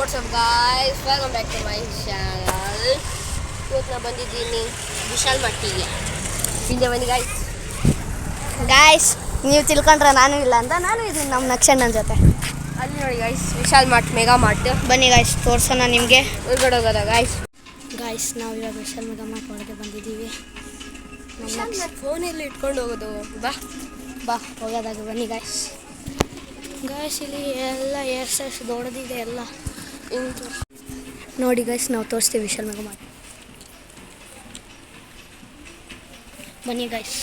WhatsApp guys, welcome back to my channel. ಇವತ್ತು ನಾನು ಬಂದಿದ್ದೀನಿ ವಿಶಾಲ್ ಮಟ್ಟಿಗೆ. ಹಿಂದೆ ಬನ್ನಿ ಗಾಯ್ಸ್, ನೀವು ತಿಳ್ಕೊಂಡ್ರೆ ನಾನು ಇಲ್ಲ ಅಂತ ನಾನು ಇದ್ದೀನಿ ನಮ್ಮ ನಕ್ಷಣ್ಣನ ಜೊತೆ. ಅಲ್ಲಿ ನೋಡಿ guys, Vishal mart, mega mart. ಬನ್ನಿ ಗಾಯ್ಸ್, ತೋರ್ಸೋಣ ನಿಮಗೆ. ಹೊರಗಡೆ ಹೋಗೋದ ಗಾಯ್ಸ್. ನಾವು ಇವಾಗ ವಿಶಾಲ್ ಮೆಗಾ ಮಾರ್ಟ್ ಒಳಗೆ ಬಂದಿದ್ದೀವಿ. ಫೋನಲ್ಲಿ ಇಟ್ಕೊಂಡು ಹೋಗೋದು. ಬಾ ಹೋಗೋದಾಗ ಬನ್ನಿ ಗಾಯ್ಸ್. ಇಲ್ಲಿ ಎಲ್ಲ ಏರ್ಸೆಸ್ ದೊಡ್ಡದಿದೆ ಎಲ್ಲ. ನೋಡಿ ಗಾಯ್ಸ್, ನಾವು ತೋರಿಸ್ತೀವಿ ವಿಶಾಲ್ ಮೆಗಾ ಮಾರ್ಟ್. ಬನ್ನಿ ಗಾಯ್ಸ್.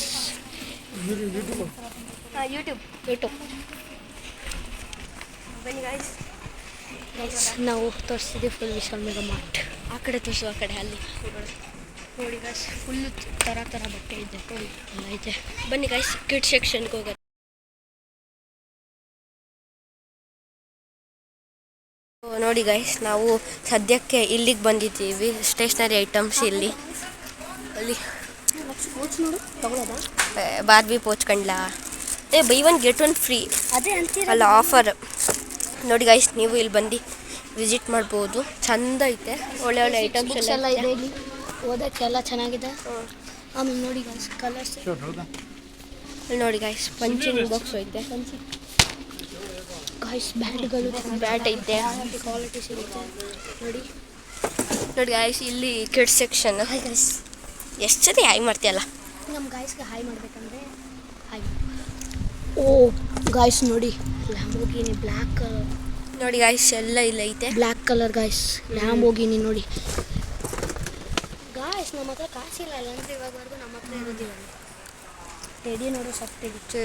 ಯೂಟ್ಯೂಬ್ ಬನ್ನಿ ಗಾಯ್ಸ್. ನಾವು ತೋರಿಸ್ತಿದ್ದೀವಿ ಫುಲ್ ವಿಶಾಲ್ ಮೆಗಾ ಮಾರ್ಟ್. ಆ ಕಡೆ ತೋರಿಸು, ಆ ಕಡೆ ಅಲ್ಲಿ ನೋಡಿ ಗಾಯ್ಸ್, ಫುಲ್ಲು ಥರ ಬಟ್ಟೆ ಇದೆ, ನೋಡಿ ಎಲ್ಲ ಇದೆ. ಬನ್ನಿ ಗಾಯ್ಸ್, ಕಿಡ್ ಸೆಕ್ಷನ್ಗೆ ಹೋಗೋದು. ನೋಡಿ ಗಾಯ್ಸ್, ನಾವು ಸದ್ಯಕ್ಕೆ ಇಲ್ಲಿಗೆ ಬಂದಿದ್ದೀವಿ. ಸ್ಟೇಷ್ನರಿ ಐಟಮ್ಸ್ ಇಲ್ಲಿ. ಅಲ್ಲಿ ಬಾರ್ಬಿ ಪೋಚ್ ಕಂಡ್ಲಾ, ಬೈ 1 get 1 ಫ್ರೀ ಅಲ್ಲ ಆಫರ್. ನೋಡಿ ಗಾಯ್ಸ್, ನೀವು ಇಲ್ಲಿ ಬಂದು ವಿಸಿಟ್ ಮಾಡ್ಬೋದು. ಚಂದ ಐತೆ, ಒಳ್ಳೆ ಐಟಮ್ಸ್ ಎಲ್ಲ ಇದೆ ಇಲ್ಲಿ. ಓದೋಕ್ಕೆಲ್ಲ ಚೆನ್ನಾಗಿದೆ. ಆಮೇಲೆ ನೋಡಿ ಗಾಯ್ಸ್, ಕಲರ್ಸ್ ನೋಡಿ ಗಾಯ್ಸ್, ಪಂಚಿಂಗ್ ಬಾಕ್ಸ್ ಐತೆ. ಗಾಯ್ಸ್, ಬ್ಯಾಟ್ ಐತೆ, ಕ್ವಾಲಿಟಿ ಸಿಗುತ್ತೆ. ನೋಡಿ ಗಾಯ್ಸ್, ಇಲ್ಲಿ ಕಿಡ್ಸ್ ಸೆಕ್ಷನ್. ಎಷ್ಟು ಸರಿ ಹಾಯ್ ಮಾಡ್ತೀಯಲ್ಲ. ನಮ್ಮ ಗಾಯ್ಸ್ಗೆ ಹಾಯ್ ಮಾಡಬೇಕಂದ್ರೆ ಹಾಯ್. ಓ ಗಾಯ್ಸ್, ನೋಡಿ ಲ್ಯಾಂಬೋಗಿನಿ ಬ್ಲ್ಯಾಕ್ ಕಲರ್. ನೋಡಿ ಗಾಯ್ಸ್, ಎಲ್ಲ ಇಲ್ಲ ಐತೆ ಬ್ಲ್ಯಾಕ್ ಕಲರ್ ಗಾಯ್ಸ್, ಲ್ಯಾಂಬೋಗಿನಿ. ನೋಡಿ ಗಾಯ್ಸ್, ನಮ್ಮ ಹತ್ರ ಕಾಸಿಲ್ಲ ಅಂದರೆ ಇವಾಗವರೆಗೂ ನಮ್ಮ ಹತ್ರ ಇರೋದಿಲ್ಲ. ರೆಡಿ ನೋಡು, ಸಪ್ರೇಟ್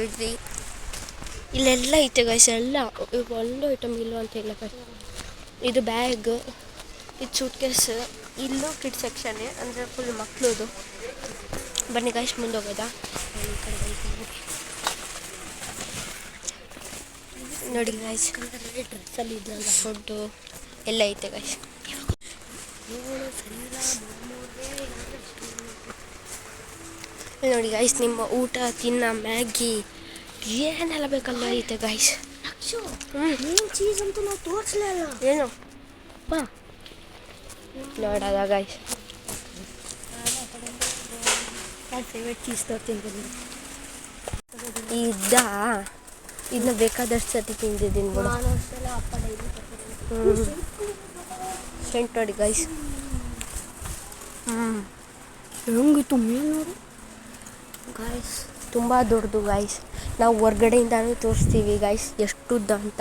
ಇಲ್ಲೆಲ್ಲ ಐತೆ ಗಾಯ್ಸ್. ಎಲ್ಲ ಈಗ ಒಂದು ಐಟಮ್ ಇಲ್ಲ ಅಂತ ಇಲ್ಲ ಗಾಯ್ಸ್. ಇದು ಬ್ಯಾಗ್, ಇದು ಸೂಟ್ ಕೇಸ್. ಇಲ್ಲೂ ಕಿಡ್ ಸೆಕ್ಷನ್ ಅಂದರೆ ಫುಲ್ ಮಕ್ಕಳದು. ಬನ್ನಿ ಗಾಯ್ಸ್, ಮುಂದೆ ಹೋಗೋದಾ. ನೋಡಿ ಗಾಯ್ಸ್, ಡ್ರೆಸ್ಸಲ್ಲಿ ಇದ್ರಲ್ಲ ಫುಡ್ಡು ಎಲ್ಲ ಐತೆ ಗಾಯ್ಸ್. ನೋಡಿ ಗಾಯ್ಸ್, ನಿಮ್ಮ ಊಟ ತಿನ್ನ ಮ್ಯಾಗಿ ಏನೆಲ್ಲ ಬೇಕಲ್ಲ ಐತೆ ಗಾಯ್ಸ್. ಮೇನ್ ಚೀಸ್ ಅಂತೂ ನಾವು ತೋರಿಸಲೇ ಅಲ್ಲ. ಏನು ನೋಡೋದ ಗಾಯ್ಸ್. Favourite cheese ತೋರ್ತೀನಿ. ಇದನ್ನ ಬೇಕಾದಷ್ಟು ಸತಿ ತಿಂದಿದ್ದೀನಿ ಬಿಡು. ಸ್ಟೆಂಟ್ ನೋಡಿ ಗಾಯ್ಸ್. ಹೆಂಗಿತ್ತು ಮೇನ್ ನೋಡಿ ಗಾಯ್ಸ್, ತುಂಬ ದೊಡ್ಡದು ಗಾಯ್ಸ್. ನಾವು ಹೊರ್ಗಡೆಯಿಂದಾನು ತೋರಿಸ್ತೀವಿ ಗಾಯ್ಸ್ ಎಷ್ಟುದ್ದ ಅಂತ.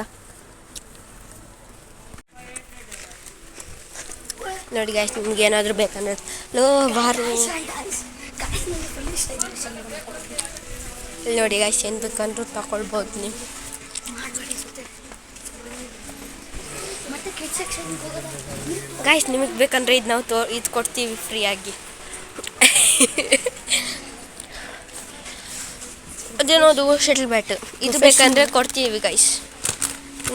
ನೋಡಿ ಗಾಯ್ಸ್, ನಿಮ್ಗೆ ಏನಾದರೂ ಬೇಕಂದ್ರೆ ನೋಡಿ ಗಾಯ್ಸ್, ಏನು ಬೇಕಂದ್ರೂ ತಗೊಳ್ಬೋದು ನೀವು. ಗಾಯ್ಸ್, ನಿಮಗೆ ಬೇಕಂದ್ರೆ ಇದು ನಾವು ಇದು ಕೊಡ್ತೀವಿ ಫ್ರೀಯಾಗಿ. ಅದೇನೋದು ಶಟಲ್ ಬ್ಯಾಟ್, ಇದು ಬೇಕಂದರೆ ಕೊಡ್ತೀವಿ ಗಾಯ್ಸ್.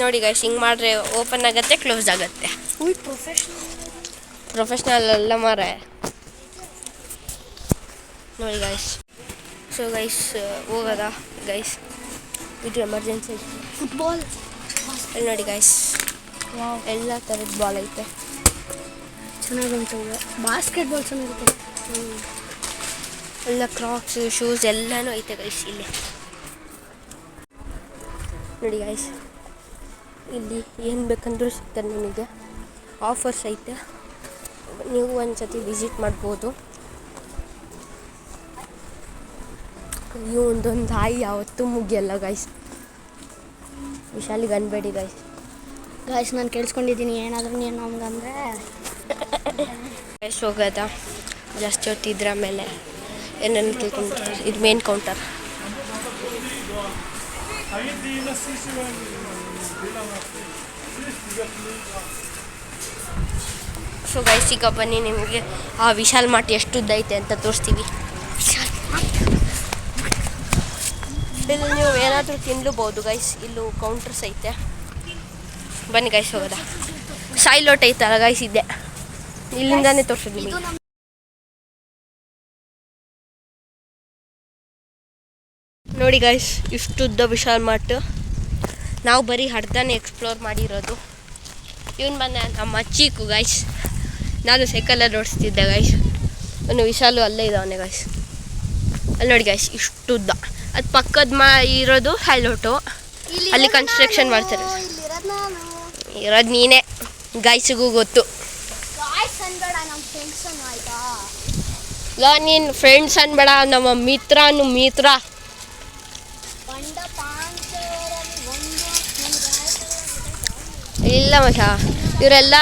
ನೋಡಿ ಗಾಯ್ಸ್, ಹಿಂಗೆ ಮಾಡಿದ್ರೆ ಓಪನ್ ಆಗುತ್ತೆ, ಕ್ಲೋಸ್ ಆಗುತ್ತೆ. ಪ್ರೊಫೆಷ್ನಲ್ ಎಲ್ಲ ಮಾರ. ನೋಡಿ ಗಾಯ್ಸ್. ಸೊ ಗೈಸ್, ಹೋಗೋದ ಗೈಸ್. ಇದು ಎಮರ್ಜೆನ್ಸಿ ಫುಟ್ಬಾಲ್. ಅಲ್ಲಿ ನೋಡಿ ಗಾಯ್ಸ್, ಎಲ್ಲ ಥರದ ಬಾಲ್ ಐತೆ. ಚೆನ್ನಾಗುಂಟು. ಬಾಸ್ಕೆಟ್ಬಾಲ್ ಚೆನ್ನಾಗಿರುತ್ತೆ. ಎಲ್ಲ ಕ್ರಾಕ್ಸ್, ಶೂಸ್ ಎಲ್ಲನೂ ಐತೆ ಗೈಸ್ ಇಲ್ಲಿ. ನೋಡಿ ಗೈಸ್, ಇಲ್ಲಿ ಏನು ಬೇಕಂದ್ರೂ ಸಿಗ್ತದೆ ನಿಮಗೆ. ಆಫರ್ಸ್ ಐತೆ, ನೀವು ಒಂದು ಸತಿ ವಿಸಿಟ್ ಮಾಡ್ಬೋದು. ನೀವು ಒಂದೊಂದು ಹಾಯಿ ಯಾವತ್ತೂ ಮುಗಿಯಲ್ಲ ಗೈಸ್. ವಿಶಾಲಿಗೆ ಅನ್ಬೇಡಿ ಗೈಸ್. ನಾನು ಕೇಳಿಸ್ಕೊಂಡಿದ್ದೀನಿ, ಏನಾದರೂ ನೀನು ನಮ್ಗಂದರೆ ಗೈಸ್ ಹೋಗೋದ. ಜಾಸ್ತಿ ಹೊತ್ತಿದ್ರ ಮೇಲೆ ಏನೇನು ತಿಳ್ಕೊಂಡ್ರೆ ಇದು ಮೇನ್ ಕೌಂಟರ್. ಸೊ ಗೈಸ್, ಈಗ ಬನ್ನಿ ನಿಮಗೆ ಆ ವಿಶಾಲ್ ಮಾರ್ಟ್ ಎಷ್ಟು ಉದ್ದ ಐತೆ ಅಂತ ತೋರಿಸ್ತೀವಿ. ಇಲ್ಲಿ ನೀವು ಏನಾದರೂ ತಿನ್ಲೂಬೋದು ಗೈಸ್. ಇಲ್ಲೂ ಕೌಂಟರ್ಸ್ ಐತೆ. ಬನ್ನಿ ಗೈಸ್, ಹೋಗೋದ. ಸಾಯಿಲೋಟ್ ಐತಲ್ಲ ಗೈಸ್, ಇದೆ. ಇಲ್ಲಿಂದಾನೇ ತೋರಿಸೋದು ನಿಮಗೆ. ನೋಡಿ ಗೈಸ್, ಇಷ್ಟುದ್ದ ವಿಶಾಲ್ ಮಾರ್ಟ್. ನಾವು ಬರೀ ಅರ್ಧನೇ ಎಕ್ಸ್ಪ್ಲೋರ್ ಮಾಡಿರೋದು. ಇವನ್ ಮನೆ ನಮ್ಮ ಚೀಕು ಗೈಸ್. ನಾನು ಸೈಕಲಲ್ಲಿ ಓಡಿಸ್ತಿದ್ದೆ ಗೈಸ್. ಅವನು ವಿಶಾಲು ಅಲ್ಲೇ ಇದ್ದಾವನೆ ಗೈಸ್. ಅಲ್ಲಿ ನೋಡಿ ಗೈಸ್ ಇಷ್ಟುದ್ದ. ಅದು ಪಕ್ಕದ ಇರೋದು ಹೈಲೋಟು. ಅಲ್ಲಿ ಕನ್ಸ್ಟ್ರಕ್ಷನ್ ಮಾಡ್ತಾರೆ. ಇರೋದು ನೀನೇ, ಗೈಸಿಗೂ ಗೊತ್ತು. ಲೋ ನೀನು ಫ್ರೆಂಡ್ಸ್ ಅನ್ಬೇಡ, ನಮ್ಮ ಮಿತ್ರ. ಇಲ್ಲ ಮಶ, ಇವರೆಲ್ಲ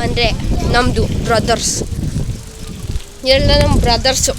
ಅಂದರೆ ನಮ್ಮದು ಬ್ರದರ್ಸ್. ಇವರೆಲ್ಲ ನಮ್ಮ ಬ್ರದರ್ಸು.